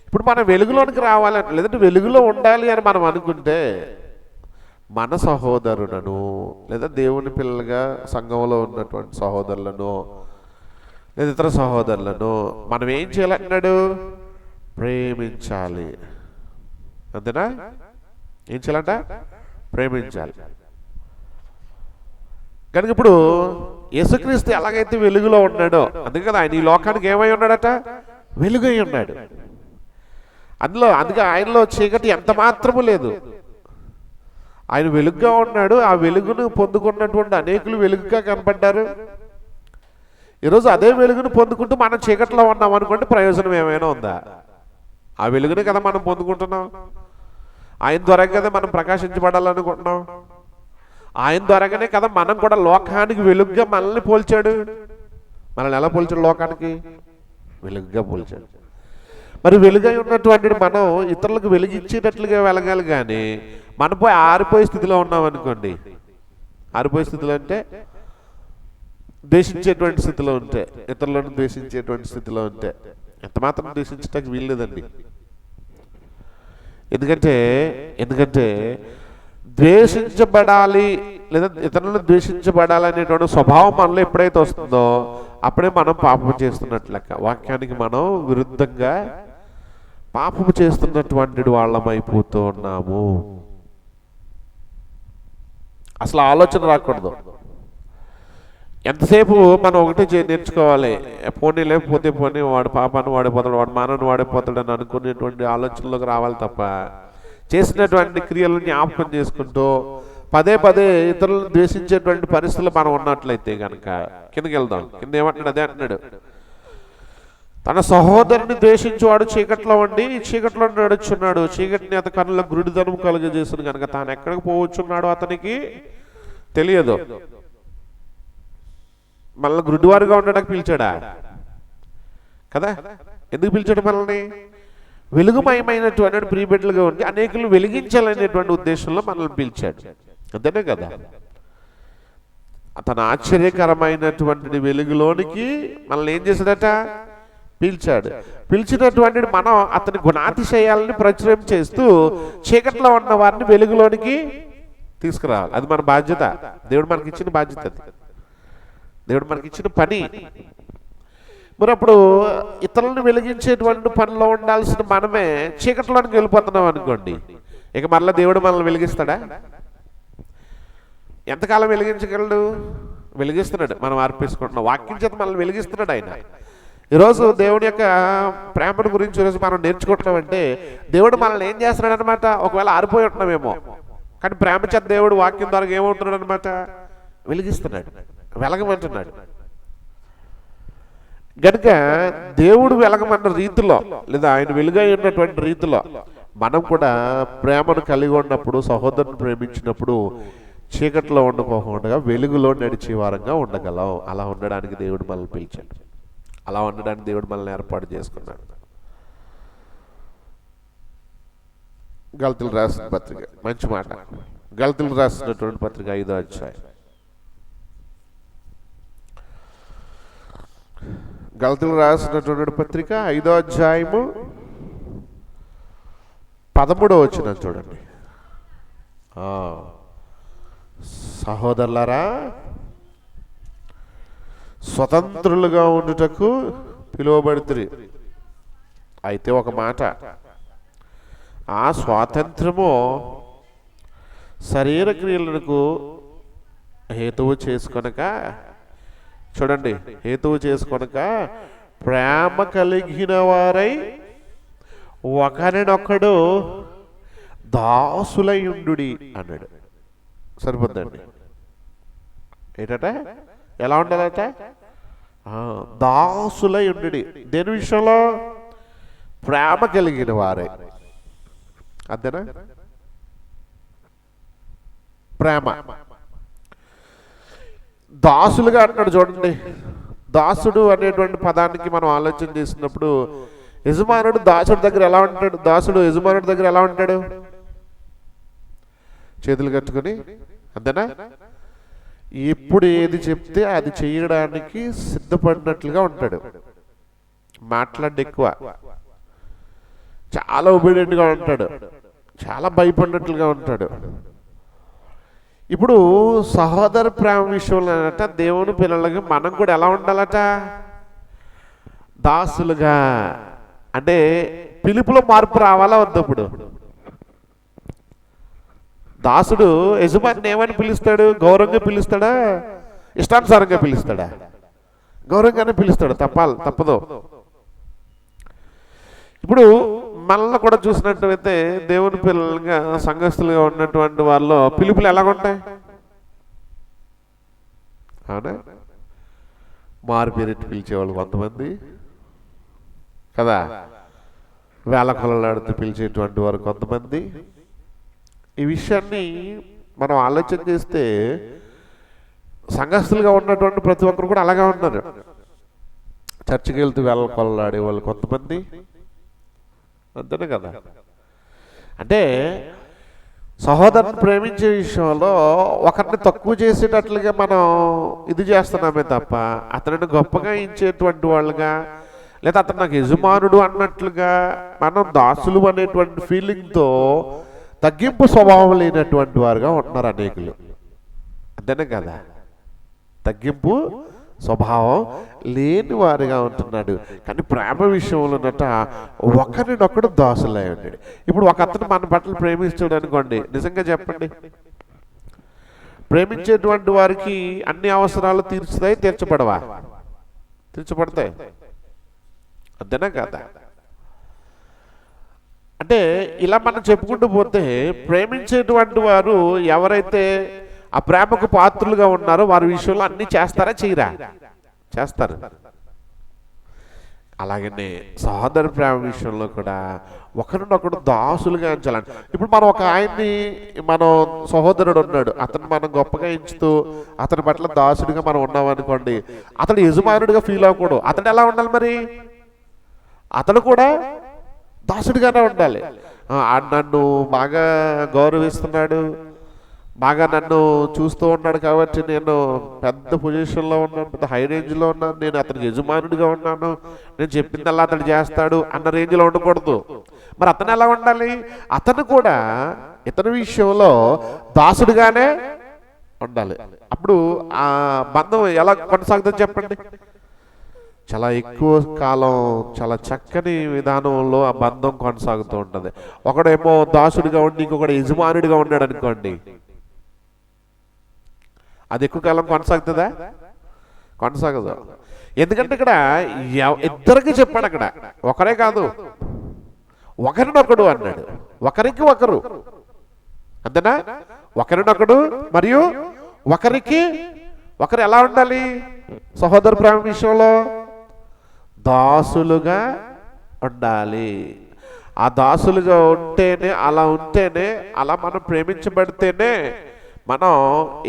ఇప్పుడు మనం వెలుగులోనికి రావాలని, లేదంటే వెలుగులో ఉండాలి అని మనం అనుకుంటే మన సహోదరులను, లేదా దేవుని పిల్లలుగా సంఘంలో ఉన్నటువంటి సహోదరులను, లేదా ఇతర సహోదరులను మనం ఏం చేయాలన్నాడు? ప్రేమించాలి. అంతేనా? ఏం చేయాలంట? ప్రేమించాలి. కనుక ఇప్పుడు యేసుక్రీస్తు ఎలాగైతే వెలుగులో ఉన్నాడో, అందుకే కదా ఆయన ఈ లోకానికి ఏమై ఉన్నాడట? వెలుగై ఉన్నాడు. అందుకే ఆయనలో చీకటి ఎంత మాత్రము లేదు. ఆయన వెలుగుగా ఉన్నాడు. ఆ వెలుగును పొందుకున్నటువంటి అనేకులు వెలుగుగా కనపడ్డారు. ఈరోజు అదే వెలుగును పొందుకుంటూ మనం చీకట్లో ఉన్నాం అనుకోండి, ప్రయోజనం ఏమైనా ఉందా? ఆ వెలుగునే కదా మనం పొందుకుంటున్నాం. ఆయన ద్వారా కదా మనం ప్రకాశించబడాలనుకుంటున్నాం. ఆయన ద్వారాగానే కదా మనం కూడా లోకానికి వెలుగుగా మనల్ని పోల్చాడు. మనల్ని ఎలా పోల్చాడు? లోకానికి వెలుగుగా పోల్చాడు. మరి వెలుగై ఉన్నటువంటి మనం ఇతరులకు వెలిగించేటట్లుగా వెలగాలి. కానీ మనం పోయి ఆరిపోయే స్థితిలో ఉన్నాం అనుకోండి. ఆరిపోయే స్థితిలో అంటే ద్వేషించేటువంటి స్థితిలో ఉంటే, ఇతరులను ద్వేషించేటువంటి స్థితిలో ఉంటే ఎంత మాత్రం ద్వేషించడానికి వీల్లేదండి. ఎందుకంటే ద్వేషించబడాలి, లేదా ఇతరులను ద్వేషించబడాలి అనేటువంటి స్వభావం మనలో ఎప్పుడైతే వస్తుందో అప్పుడే మనం పాపం చేస్తున్నట్లు లెక్క. వాక్యానికి మనం విరుద్ధంగా పాపము చేస్తున్నటువంటి వాళ్ళమైపోతూ ఉన్నాము. అసలు ఆలోచన రాకూడదు. ఎంతసేపు మనం ఒకటే నేర్చుకోవాలి, పోనీ లేకపోతే పోనీ, వాడు పాపాన్ని వాడిపోతాడు, వాడు మానవుని వాడిపోతాడు అని అనుకునేటువంటి ఆలోచనలోకి రావాలి తప్ప, చేసినటువంటి క్రియలను జ్ఞాపకం చేసుకుంటూ పదే పదే ఇతరులను ద్వేషించేటువంటి పరిస్థితులు మనం ఉన్నట్లయితే కనుక కిందకి వెళ్దాం. కింద ఏమంటున్నాడు? అదే అంటున్నాడు, తన సహోదరుని ద్వేషించేవాడు చీకట్లో ఉండి చీకట్లో నడుచున్నాడు. చీకటిని అతని కన్నుల గురుడితనం కలుగజేస్తుంది కనుక తాను ఎక్కడికి పోవచ్చున్నాడో అతనికి తెలియదు. మనల్ని గురుడివారుగా ఉండడానికి పిలిచాడా కదా? ఎందుకు పిలిచాడు మనల్ని? వెలుగుమయమైనటువంటి ప్రియబిడ్డలుగా ఉండి అనేకులు వెలిగించాలనేటువంటి ఉద్దేశంలో మనల్ని పిలిచాడు. అంతేనే కదా, తన ఆశ్చర్యకరమైనటువంటి వెలుగులోనికి మనల్ని ఏం చేశాడట? పిలిచాడు. పిలిచినటువంటి మనం అతని గుణాతిశయాలని ప్రచురం చేస్తూ చీకట్లో ఉన్న వారిని వెలుగులోనికి తీసుకురావాలి. అది మన బాధ్యత. దేవుడు మనకి ఇచ్చిన బాధ్యత, అది దేవుడు మనకి ఇచ్చిన పని. మరి అప్పుడు ఇతరులను వెలిగించేటువంటి పనిలో ఉండాల్సిన మనమే చీకట్లోనికి వెళ్ళిపోతున్నాం అనుకోండి, ఇక మరలా దేవుడు మనల్ని వెలిగిస్తాడా? ఎంతకాలం వెలిగించగలడు? వెలిగిస్తున్నాడు. మనం అర్పించుకుంటున్నాం, వాక్యం చేత మనల్ని వెలిగిస్తున్నాడు ఆయన. ఈరోజు దేవుడి యొక్క ప్రేమను గురించి ఈరోజు మనం నేర్చుకుంటున్నామంటే దేవుడు మనల్ని ఏం చేస్తున్నాడు అనమాట. ఒకవేళ ఆరిపోయి ఉంటున్నామేమో, కానీ ప్రేమ చేత దేవుడు వాక్యం ద్వారా ఏమవుతున్నాడు అనమాట? వెలిగిస్తున్నాడు, వెలగమంటున్నాడు. గనుక దేవుడు వెలగమన్న రీతిలో, లేదా ఆయన వెలుగై ఉన్నటువంటి రీతిలో మనం కూడా ప్రేమను కలిగి ఉన్నప్పుడు, సహోదరుని ప్రేమించినప్పుడు చీకట్లో ఉండకోకుండా వెలుగులో నడిచే వారంగా ఉండగలం. అలా ఉండడానికి దేవుడు మనల్ని పిలిచాడు, అలా ఉండడానికి దేవుడు మనల్ని ఏర్పాటు చేసుకున్నాడు. గలతీయులకు రాసిన పత్రిక, మంచి మాట. గలతీయులకు రాసినటువంటి పత్రిక 5వ అధ్యాయం. గలతీయులకు రాసినటువంటి పత్రిక 5వ అధ్యాయము 13వ వచనం చూడండి. సహోదరులారా, స్వతంత్రులుగా ఉండుటకు పిలువబడుతురి. అయితే ఒక మాట, ఆ స్వాతంత్రము శరీర క్రియలకు హేతువు చేసుకొనక, చూడండి, హేతువు చేసుకొనక ప్రేమ కలిగిన వారై ఒకరినొకడు దాసులయుండుడి అన్నాడు. సరిపోద్దండి. ఏంటట? ఎలా ఉండాలట? దాసులయుండుడి. దేని విషయంలో? ప్రేమ కలిగిన వారే. అంతేనా? ప్రేమ. దాసులుగా అంటాడు చూడండి. దాసుడు అనేటువంటి పదానికి మనం ఆలోచన చేసినప్పుడు యజమానుడు దాసుడి దగ్గర ఎలా ఉంటాడు? దాసుడు యజమానుడి దగ్గర ఎలా ఉంటాడు? చేతులు కట్టుకుని, అంతేనా? ఎప్పుడు ఏది చెప్తే అది చేయడానికి సిద్ధపడినట్లుగా ఉంటాడు. మాట్లాడి ఎక్కువ, చాలా ఒబీడియంట్గా ఉంటాడు, చాలా భయపడినట్లుగా ఉంటాడు. ఇప్పుడు సహోదర ప్రేమ విషయంలో అనట దేవుని పిల్లలకి మనం కూడా ఎలా ఉండాలట? దాసులుగా. అంటే పిలుపులో మార్పు రావాలా వద్దు? ఇప్పుడు దాసుడు యజమాని ఏమని పిలుస్తాడు? గౌరవంగా పిలుస్తాడా? ఇష్టానుసారంగా పిలుస్తాడా? గౌరవంగానే పిలుస్తాడు. తప్పదు. ఇప్పుడు మనల్ని కూడా చూసినట్టయితే దేవుని పిల్లలుగా, సంఘస్థులుగా ఉన్నటువంటి వాళ్ళలో పిలుపులు ఎలాగుంటాయి? అవునా? మారు పేరెట్టి పిలిచేవాళ్ళు కొంతమంది కదా, వేల కొలలాడుతూ పిలిచేటువంటి వారు కొంతమంది. ఈ విషయాన్ని మనం ఆలోచన చేస్తే సంఘస్థులుగా ఉన్నటువంటి ప్రతి ఒక్కరు కూడా అలాగే ఉన్నారు. చర్చికి వెళ్తూ వేల కొలలాడే వాళ్ళు కొంతమంది, అంతేనే కదా. అంటే సహోదరుని ప్రేమించే విషయంలో ఒకరిని తక్కువ చేసేటట్లుగా మనం ఇది చేస్తున్నామే తప్ప అతనిని గొప్పగా ఇచ్చేటువంటి వాళ్ళుగా, లేదా అతను నాకు యజమానుడు అన్నట్లుగా మనం దాసులు అనేటువంటి ఫీలింగ్తో తగ్గింపు స్వభావం లేనటువంటి వారుగా ఉంటున్నారు అనేకులు. అంతేనే కదా, తగ్గింపు స్వభావం లేని వారిగా ఉంటున్నాడు. కానీ ప్రేమ విషయంలోనట ఒకరినొకడు దాసులై ఉన్నాడు. ఇప్పుడు ఒక అతను మన పట్ల ప్రేమిస్తాడు అనుకోండి, నిజంగా చెప్పండి, ప్రేమించేటువంటి వారికి అన్ని అవసరాలు తీర్చుతాయి, తీర్చబడవా? తీర్చబడతాయి. అంతేనా కదా? అంటే ఇలా మనం చెప్పుకుంటూ పోతే ప్రేమించేటువంటి వారు ఎవరైతే ఆ ప్రేమకు పాత్రులుగా ఉన్నారో వారి విషయంలో అన్ని చేస్తారా? చేయరా? చేస్తారు. అలాగనే సహోదర ప్రేమ విషయంలో కూడా ఒకరినొకడు దాసులుగా ఎంచాలండి. ఇప్పుడు మనం ఒక ఆయన్ని, మనం సహోదరుడు ఉన్నాడు, అతను మనం గొప్పగా ఎంచుతూ అతని పట్ల దాసుడిగా మనం ఉన్నామనుకోండి, అతడు యజమానుడిగా ఫీల్ అవ్వకూడదు. అతడు ఎలా ఉండాలి మరి? అతడు కూడా దాసుడిగానే ఉండాలి. ఆడు నన్ను బాగా గౌరవిస్తున్నాడు, బాగా నన్ను చూస్తూ ఉన్నాడు కాబట్టి నేను పెద్ద పొజిషన్లో ఉన్నాను, పెద్ద హై రేంజ్లో ఉన్నాను, నేను అతనికి యజమానుడిగా ఉన్నాను, నేను చెప్పిందల్లా అతడు చేస్తాడు అన్న రేంజ్లో ఉండకూడదు. మరి అతను ఎలా ఉండాలి? అతను కూడా ఇతని విషయంలో దాసుడిగానే ఉండాలి. అప్పుడు ఆ బంధం ఎలా కొనసాగుతుంది చెప్పండి? చాలా ఎక్కువ కాలం చాలా చక్కని విధానంలో ఆ బంధం కొనసాగుతూ ఉంటుంది. ఒకడేమో దాసుడిగా ఉండి ఇంకొకడు యజమానుడిగా ఉన్నాడు అనుకోండి, అది ఎక్కువ కాలం కొనసాగుతుందా? కొనసాగదు. ఎందుకంటే ఇక్కడ ఇద్దరికి చెప్పాడు, అక్కడ ఒకరే కాదు, ఒకరినొకడు అన్నాడు, ఒకరికి ఒకరు, అంతేనా? ఒకరినొకడు మరియు ఒకరికి ఒకరు ఎలా ఉండాలి? సహోదర ప్రేమ విషయంలో దాసులుగా ఉండాలి. ఆ దాసులుగా ఉంటేనే, అలా ఉంటేనే, అలా మనం ప్రేమించబడితేనే మనం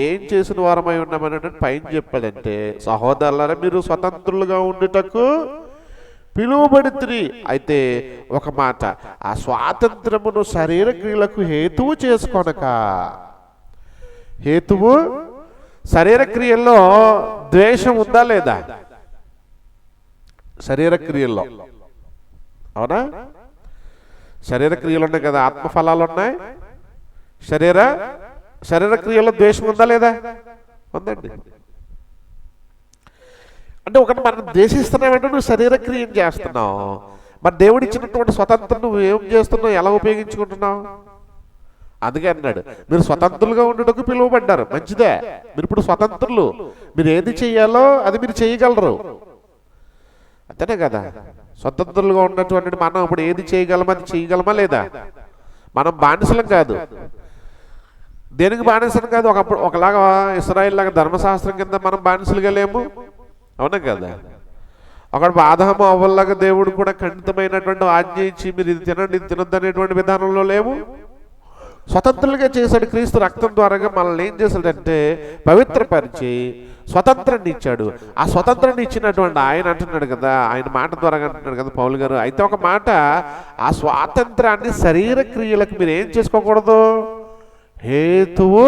ఏం చేసిన వారమై ఉన్నామనేటువంటి పైన చెప్పాడంటే, సహోదరులారా మీరు స్వతంత్రులుగా ఉండుటకు పిలువబడితిరి. అయితే ఒక మాట, ఆ స్వాతంత్రమును శరీర క్రియలకు హేతువు చేసుకొనక. హేతువు శరీర క్రియల్లో ద్వేషం ఉందా లేదా? శరీర క్రియల్లో, అవునా? శరీర క్రియలు ఉన్నాయి కదా, ఆత్మఫలాలు ఉన్నాయి. శరీర క్రియల్లో ద్వేషం ఉందా లేదా? ఉందండి. అంటే ఒకటి మనం ద్వేషిస్తున్నామంటే నువ్వు శరీర క్రియం చేస్తున్నావు. మరి దేవుడు ఇచ్చినటువంటి స్వతంత్రం నువ్వు ఏం చేస్తున్నావు, ఎలా ఉపయోగించుకుంటున్నావు? అందుకే అన్నాడు, మీరు స్వతంత్రులుగా ఉండటకు పిలువబడ్డారు, మంచిదే. మీరు ఇప్పుడు స్వతంత్రులు, మీరు ఏది చెయ్యాలో అది మీరు చేయగలరు, అంతేనే కదా? స్వతంత్రులుగా ఉన్నటువంటి మనం ఇప్పుడు ఏది చేయగలమా, అది చేయగలమా లేదా? మనం బానిసలం కాదు. దేనికి బానిసలు కాదు? ఒకలాగా ఇశ్రాయేల్ లాగా ధర్మశాస్త్రం కింద మనం బానిసలుగా లేము, అవునా కదా? ఒకడు ఆదాము అవ్వలాగా దేవుడు కూడా ఖండితమైనటువంటి ఆజ్ఞ ఇచ్చి మీరు ఇది తినండి, ఇది తినొద్దు అనేటువంటి విధానంలో లేము. స్వతంత్రులుగా చేశాడు. క్రీస్తు రక్తం ద్వారా మనల్ని ఏం చేశాడంటే పవిత్రపరిచి స్వతంత్రాన్ని ఇచ్చాడు. ఆ స్వతంత్రాన్ని ఇచ్చినటువంటి ఆయన అంటున్నాడు కదా, ఆయన మాట ద్వారా అంటున్నాడు కదా పౌలు గారు. అయితే ఒక మాట, ఆ స్వాతంత్రాన్ని శరీర క్రియలకు మీరు ఏం చేసుకోకూడదు, హేతువు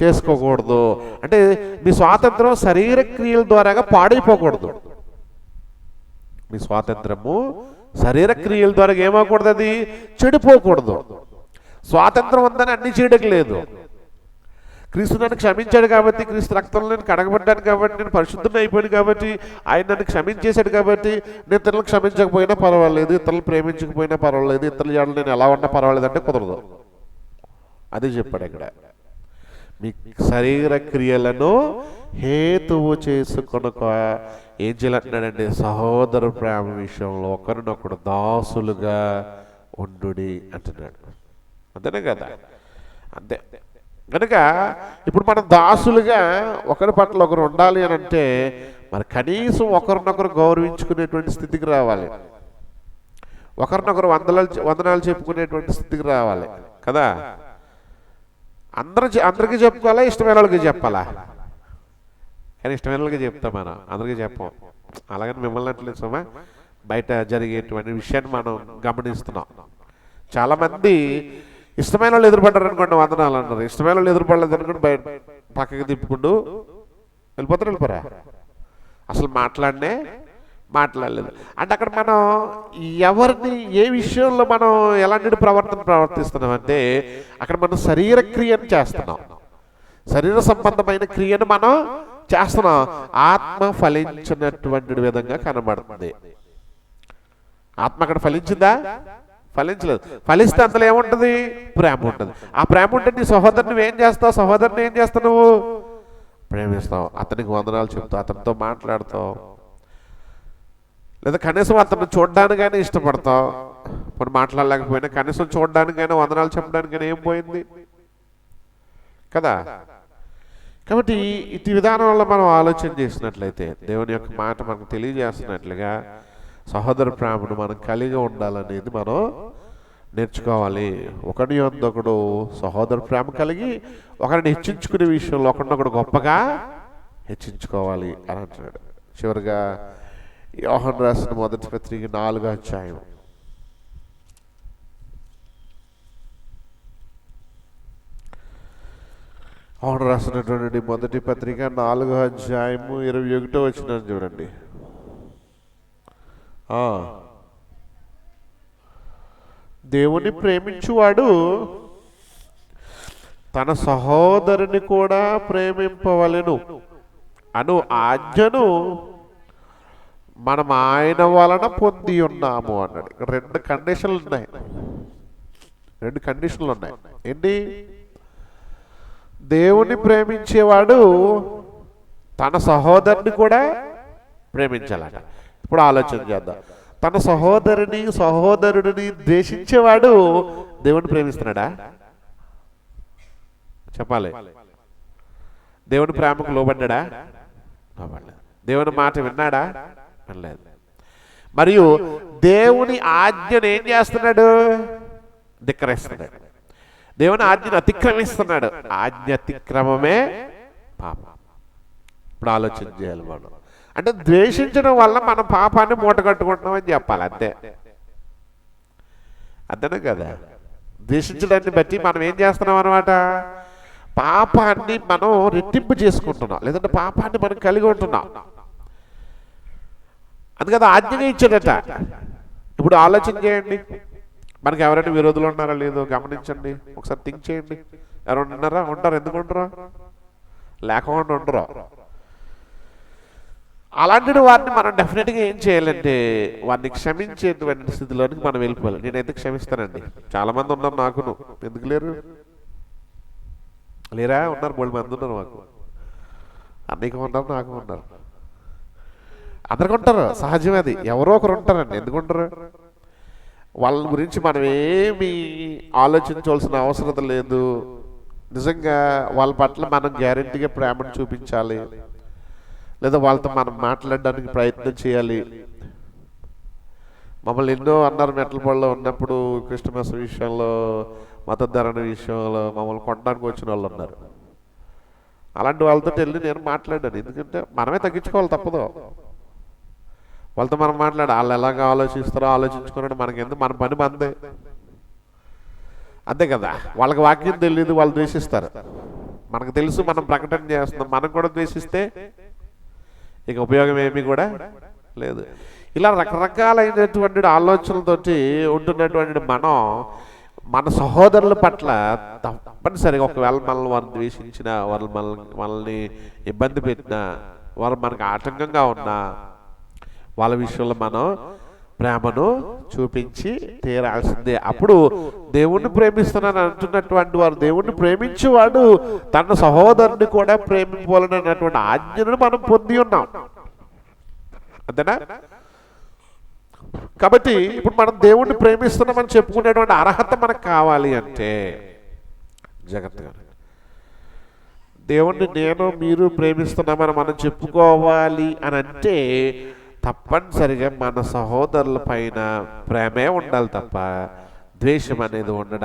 చేసుకోకూడదు. అంటే మీ స్వాతంత్రం శరీర క్రియల ద్వారాగా పాడైపోకూడదు. మీ స్వాతంత్రము శరీర క్రియల ద్వారా ఏమవకూడదు, అది చెడిపోకూడదు. స్వాతంత్రం ఉందని అన్ని చేయడం లేదు. క్రీస్తు నన్ను క్షమించాడు కాబట్టి, క్రీస్తు రక్తంలో నేను కడగబడ్డాను కాబట్టి, నేను పరిశుద్ధం అయిపోయాను కాబట్టి, ఆయన నన్ను క్షమించేశాడు కాబట్టి, నేను ఇతరులను క్షమించకపోయినా పర్వాలేదు, ఇతరులు ప్రేమించకపోయినా పర్వాలేదు, ఇతరుల జాడలు నేను ఎలా ఉన్నా పర్వాలేదు అంటే కుదరదు. అది చెప్పాడు ఇక్కడ. మీ శరీర క్రియలను హేతువు చేసుకొనక ఏం చేయాలంటున్నాడంటే, సహోదర ప్రేమ విషయంలో ఒకరినొకడు దాసులుగా ఉండుడి అంటున్నాడు. అంతేనే కదా? అంతే. కనుక ఇప్పుడు మనం దాసులుగా ఒకరి పట్ల ఒకరు ఉండాలి అని అంటే మరి కనీసం ఒకరినొకరు గౌరవించుకునేటువంటి స్థితికి రావాలి, ఒకరినొకరు వందనాలు చెప్పుకునేటువంటి స్థితికి రావాలి కదా? అందరికీ చెప్పుకోవాలా, ఇష్టమైన వాళ్ళకి చెప్పాలా? కానీ ఇష్టమైన వాళ్ళకి చెప్తాం, మనం అందరికీ చెప్పం. అలాగని మిమ్మల్ని అంటలేదు సుమా, బయట జరిగేటువంటి విషయాన్ని మనం గమనిస్తున్నాం. చాలామంది ఇష్టమైన వాళ్ళు ఎదురుపడ్డారు అనుకోండి వందనాలు అన్నారు, ఇష్టమైన వాళ్ళు ఎదురుపడలేదు అనుకోండి బయట పక్కకి తిప్పుకుంటూ వెళ్ళిపోరా, అసలు మాట్లాడలేదు. అంటే అక్కడ మనం ఎవరిని ఏ విషయంలో మనం ఎలాంటి ప్రవర్తిస్తున్నాం అంటే అక్కడ మనం శరీర క్రియను చేస్తున్నాం, శరీర సంబంధమైన క్రియను మనం చేస్తున్నాం. ఆత్మ ఫలించినటువంటి విధంగా కనబడుతుంది. ఆత్మ అక్కడ ఫలించిందా? ఫలించలేదు. ఫలిస్తే అందులో ఏముంటుంది? ప్రేమ ఉంటుంది. ఆ ప్రేమ ఉంటే నీ సహోదరుని నువ్వేం చేస్తావు? సహోదరుని ఏం చేస్తావు? నువ్వు ప్రేమిస్తావు, అతనికి వందనాలు చెప్తావు, అతనితో మాట్లాడతావు, లేదా కనీసం అతను చూడడానికైనా ఇష్టపడతావు. ఇప్పుడు మాట్లాడలేకపోయినా కనీసం చూడడానికైనా వందనాలు చెప్పడానికైనా ఏం పోయింది కదా? కాబట్టి ఇటు విధానంలో మనం ఆలోచన చేసినట్లయితే దేవుని యొక్క మాట మనకు తెలియజేస్తున్నట్లుగా సహోదర ప్రేమను మనం కలిగి ఉండాలనేది మనం నేర్చుకోవాలి. ఒకటి ఒకడు సహోదర ప్రేమ కలిగి ఒకరిని హెచ్చించుకునే విషయంలో ఒకరినొకడు గొప్పగా హెచ్చించుకోవాలి అని అంటున్నాడు. చివరిగా యోహాను రాసిన మొదటి పత్రిక 4వ అధ్యాయం అవును రాసినటువంటి మొదటి పత్రిక 4వ అధ్యాయము 21వ వచనం చూడండి. దేవుని ప్రేమించువాడు తన సహోదరుని కూడా ప్రేమింపవలెను అను ఆజ్ఞను మనం ఆయన వలన పొంది ఉన్నాము అన్నాడు. ఇక్కడ రెండు కండిషన్లు ఉన్నాయి. ఏంటి? దేవుని ప్రేమించేవాడు తన సహోదరుని కూడా ప్రేమించాలట. ఇప్పుడు ఆలోచన చేద్దాం. తన సహోదరుడిని ద్వేషించేవాడు దేవుని ప్రేమిస్తున్నాడా? చెప్పాలి. దేవుని ప్రేమకు లోబడ్డా? లోబడలేదు. దేవుని మాట విన్నాడా? వినలేదు. మరియు దేవుని ఆజ్ఞను ఏం చేస్తున్నాడు? ధిక్కరిస్తున్నాడు. దేవుని ఆజ్ఞను అతిక్రమిస్తున్నాడు. ఆజ్ఞ అతిక్రమమే పాపం. ఇప్పుడు ఆలోచన చేయాలి మనం. అంటే ద్వేషించడం వల్ల మనం పాపాన్ని మూట కట్టుకుంటున్నామని చెప్పాలి. అంతేనా కదా? ద్వేషించడాన్ని బట్టి మనం ఏం చేస్తున్నాం అన్నమాట? పాపాన్ని మనం రెట్టింపు చేసుకుంటున్నాం, లేదంటే పాపాన్ని మనం కలిగి ఉంటున్నాం. అందుకని ఆజ్ఞగా ఇచ్చాడట. ఇప్పుడు ఆలోచన చేయండి, మనకి ఎవరైనా విరోధులు ఉన్నారా లేదో గమనించండి. ఒకసారి థింక్ చేయండి. ఎవరైనా ఉన్నారా? ఉంటారు. ఎందుకు ఉండరు? లేకుండా ఉండరు. అలాంటి వారిని మనం డెఫినెట్గా ఏం చేయాలంటే వారిని క్షమించేటువంటి స్థితిలోనికి మనం వెళ్ళిపోవాలి. నేనైతే క్షమిస్తానండి. చాలామంది ఉన్నారు నాకును. ఎందుకు లేరా? ఉన్నారు. 3 మంది ఉన్నారు మాకు. అన్నయ్యకు ఉన్నారు, నాకు ఉన్నారు, అందరికి ఉంటారు. సహజమే అది. ఎవరో ఒకరు ఉంటారండి. ఎందుకుంటారు? వాళ్ళ గురించి మనం ఏమి ఆలోచించవలసిన అవసరం లేదు. నిజంగా వాళ్ళ పట్ల మనం గ్యారెంటీగా ప్రేమను చూపించాలి, లేదా వాళ్ళతో మనం మాట్లాడడానికి ప్రయత్నం చేయాలి. మమ్మల్ని ఎన్నో అన్నారు మెట్లపల్లిలో ఉన్నప్పుడు, క్రిస్టమస్ విషయంలో, మతధరణ విషయంలో మమ్మల్ని కొనడానికి వచ్చిన వాళ్ళు ఉన్నారు. అలాంటి వాళ్ళతో వెళ్ళి నేను మాట్లాడాను. ఎందుకంటే మనమే తగ్గించుకోవాలి, తప్పదు. వాళ్ళతో మనం మాట్లాడాలి. వాళ్ళు ఎలాగ ఆలోచిస్తారో ఆలోచించుకున్నాడు మనకెందుకు? మన పని మందే, అంతే కదా. వాళ్ళకి వాక్యం తెలియదు, వాళ్ళు ద్వేషిస్తారు. మనకు తెలుసు, మనం ప్రకటన చేస్తున్నాం. మనం కూడా ద్వేషిస్తే ఇక ఉపయోగం ఏమీ కూడా లేదు. ఇలా రకరకాలైనటువంటి ఆలోచనలతోటి ఉంటున్నటువంటి మనం మన సహోదరుల పట్ల తప్పనిసరిగా, ఒకవేళ మనల్ని వారు ద్వేషించినా, వారు మనల్ని ఇబ్బంది పెట్టినా, వారు మనకు ఆటంకంగా ఉన్నా, వాళ్ళ విషయంలో మనం ప్రేమను చూపించి తీరాల్సిందే. అప్పుడు దేవుణ్ణి ప్రేమిస్తున్నాను అంటున్నటువంటి వారు, దేవుణ్ణి ప్రేమించేవాడు తన సహోదరుని కూడా ప్రేమించాలని అన్నటువంటి ఆజ్ఞను మనం పొంది ఉన్నాం. అంతేనా? కాబట్టి ఇప్పుడు మనం దేవుణ్ణి ప్రేమిస్తున్నామని చెప్పుకునేటువంటి అర్హత మనకు కావాలి అంటే జాగ్రత్తగా దేవుణ్ణి మీరు ప్రేమిస్తున్నామని మనం చెప్పుకోవాలి అని అంటే తప్పనిసరిగా మన సహోదరుల పైన ప్రేమే ఉండాలి తప్ప ద్వేషం అనేది ఉండడం